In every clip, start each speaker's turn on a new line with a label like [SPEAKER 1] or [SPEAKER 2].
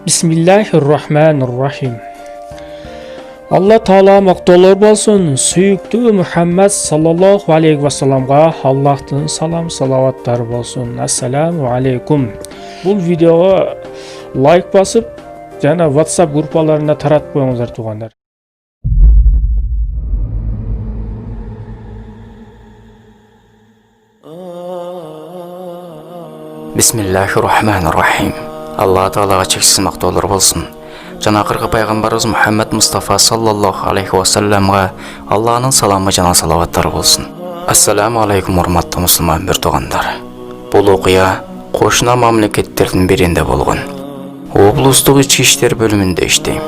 [SPEAKER 1] Bismillahirrahmanirrahim. Allah Taala mактоолор болсун. Сүйүктүү Мухаммад саллаллаху алейхи вассаламга Аллахтын салам салаваттары болсун. Ассаламу алейкум. Бул видеого лайк басып, жана WhatsApp группаларына таратып коюңуздар туугандар.
[SPEAKER 2] Бисмиллахиррахманиррахим. Алла Таалага чексиз мактоолор болсун. Жана акыркы пайгамбарыбыз Мухаммад Мустафа саллаллаху алейхи вассаламга Алланын саламы жана салаваттары болсун. Ассаламу алейкум урматтуу мусулман биртугандар. Бул окуя кошуна мамлекеттердин биринде болгон. Облустук ички иштер бөлүмүндө иштейм.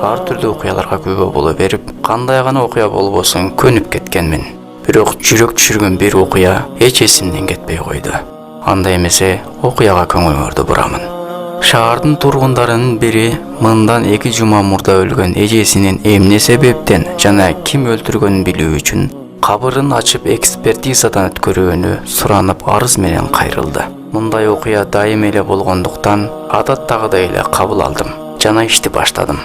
[SPEAKER 2] Ар түрдүү окуяларга күбө боло берип, кандай гана окуя болбосун көнүп кеткенмин. Бирок жүрөк түшүргөн бир окуя эч эсимден кетпей койду. Анда эмесе окуяга көңүлүмдү бурамын. Шаардын тургундарынын бири мындан 2 жума мурда өлгөн эжесинин эмне себептен жана ким өлтүргөнүн билүү үчүн кабырын ачып экспертизадан өткөрүүнү суранып арыз менен кайрылды. Мындай окуя дайым эле болгондуктан адаттагыдай эле кабыл алдым жана ишти баштадым.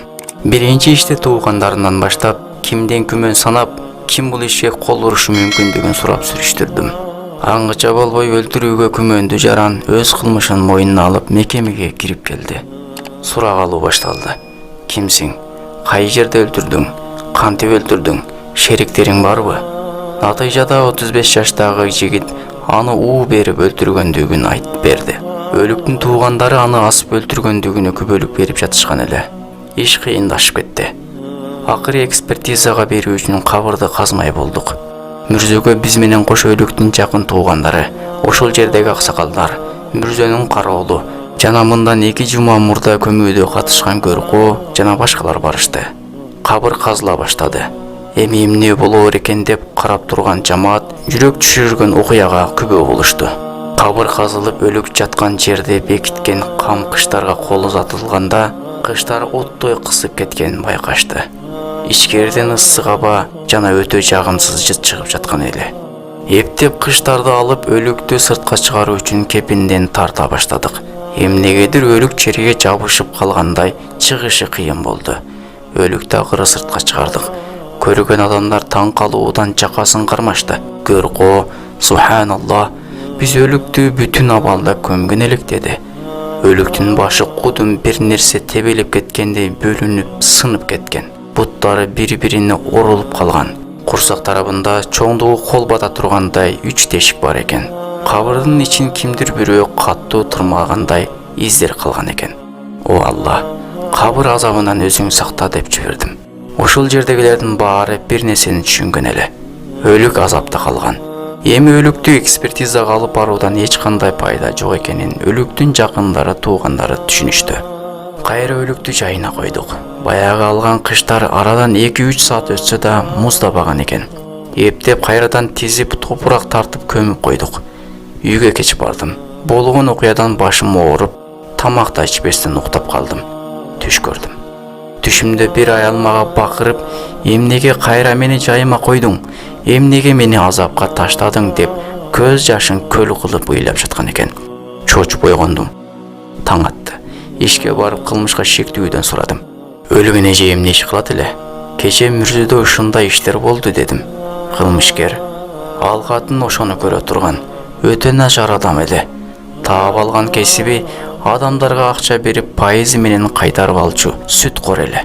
[SPEAKER 2] Биринчи иште туугандарынан баштап кимден күмөн санап, ким бул ишке кол урушу мүмкүндүгүн сурап сүрүштүрдүм. Аңгыча болбой өлтүрүүгө күмөндүү жаран өз кылмышын мойнуна алып мекемеге кирип келди. Сурак алуу башталды. Кимсиң? Кай жерде өлтүрдүң? Кантип өлтүрдүң? Шериктериң барбы? Натыйжада 35 жаштагы жигит аны уу берип өлтүргөндүгүн айтып берди. Өлүктүн туугандары аны асып өлтүргөндүгүнө күбөлүк берип жатышкан эле. Иш кыйындашып кетти. Акыры экспертизага берүү үчүн кабырды казмай болдук. Мүрзөгө биз менен кош өлүктүн жакын туугандары, ошол жердеги аксакалдар, мүрзөнүн кароолу жана мындан 2 жума мурда көмүүдө катышкан Көркө жана башкалар барышты. Кабыр казыла баштады. Эми эмне болоор экен деп карап турган жамаат жүрөк түшүргөн окуяга күбө болушту. Кабыр казылып өлүк жаткан жерде бекиткен кам кыштарга кол узатылганда, кыштар оттой кысып кеткенин байкашты. Ичкериден ысык аба жана өтө жагымсыз жыт чыгып жаткан эле. Эптеп кыштарды алып өлүктү сыртка чыгаруу үчүн кепинден тарта баштадык. Эмнегедир өлүк жерге жабышып калгандай чыгышы кыйын болду. Өлүктү акыры сыртка чыгардык. Көргөн адамдар таң калуудан жакасын кармашты. Көркө, субханаллах, биз өлүктү бүтүн абалда көмгөн элек деди. Өлүктүн башы кудум бир нерсе тебелеп кеткендей бөлүнүп, сынып кеткен. Буттары бири-бирине орулуп калган. Курсак тарабында чоңдугу кол бата тургандай 3 тешик бар экен. Кабырдын ичин кимдир бирөө каттуу тырмагандай издер калган экен. О Алла, кабыр азабынан өзүң сакта деп жибердим. Ошол жердегилердин баары бир нерсени түшүнгөн эле. Өлүк азапта калган. Эми өлүктү экспертизага алып баруудан эч кандай пайда жок экенин өлүктүн жакындары, туугандары түшүнүштү. Кайра өлүктү жайына койдук. Баягы алган кыштар арадан 2-3 саат өтсө да муздабаган экен. Эптеп кайрадан тизип топурак тартып көмүп койдук. Үйгө кеч бардым. Болгон окуядан башым ооруп, тамак да ичпестен уктап калдым. Түш көрдүм. Түшүмдө бир аял мага бакырып, эмнеге кайра мени жайыма койдуң? Эмнеге мени азапка таштадың деп көз жашын көл кылып ыйлап жаткан экен. Чочуп ойгондум. Таң атты. Ишке барып кылмышка шектүүдөн сурадым. Өлгөн эже эмне иш кылат эле? Кече мүрзөдө ушундай иштер болду дедим. Кылмышкер: ал катын ошону көрө турган, өтө начар адам эле. Таап алган кесиби адамдарга акча берип пайызы менен кайтарып алчу сүткор эле.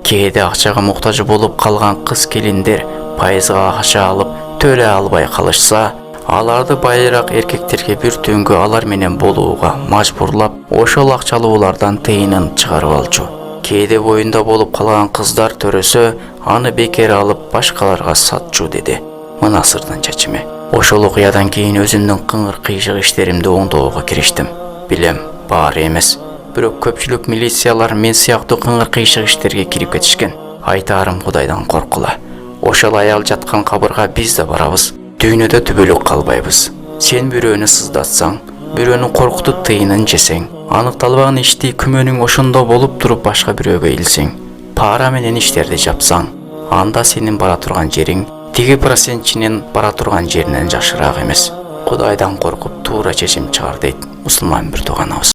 [SPEAKER 2] Кээде акчага муктаж болуп калган кыз келиндер пайызга акча алып төлөй албай калышса, аларды байыраак эркектерге бир төңгө алар менен болууга мажбурлап, ошол акчалуулардан тыйынын чыгарып алчу. Кээде боюнда болуп калган кыздар төрөсө, аны бекер алып башкаларга сатчу деди. Мына сырдын чечими. Ошол окуядан кийин өзүмдүн кыңыр кыйшык иштеримди оңдоого кириштим. Билем, баары эмес. Бирок көпчүлүк милициялар мен сыяктуу кыңыр кыйшык иштерге кирип кетишкен. Айтарым Кудайдан коркула. Ошол аял жаткан кабырга биз да барабыз. Дүйнөдө түбөлүк калбайбыз. Сен бирөөнү сыздатсаң, бирөөнү коркутуп тыйынын жесең, аныкталбаган ишти күмөнүң ошондо болуп туруп башка бирөөгө илсең, пара менен иштерди жапсаң, анда сенин бара турган жериң тиги процентчинин бара турган жеринен жакшыраак эмес. Кудайдан коркуп туура чечим чыгар дейт мусулман бир тууганыбыз.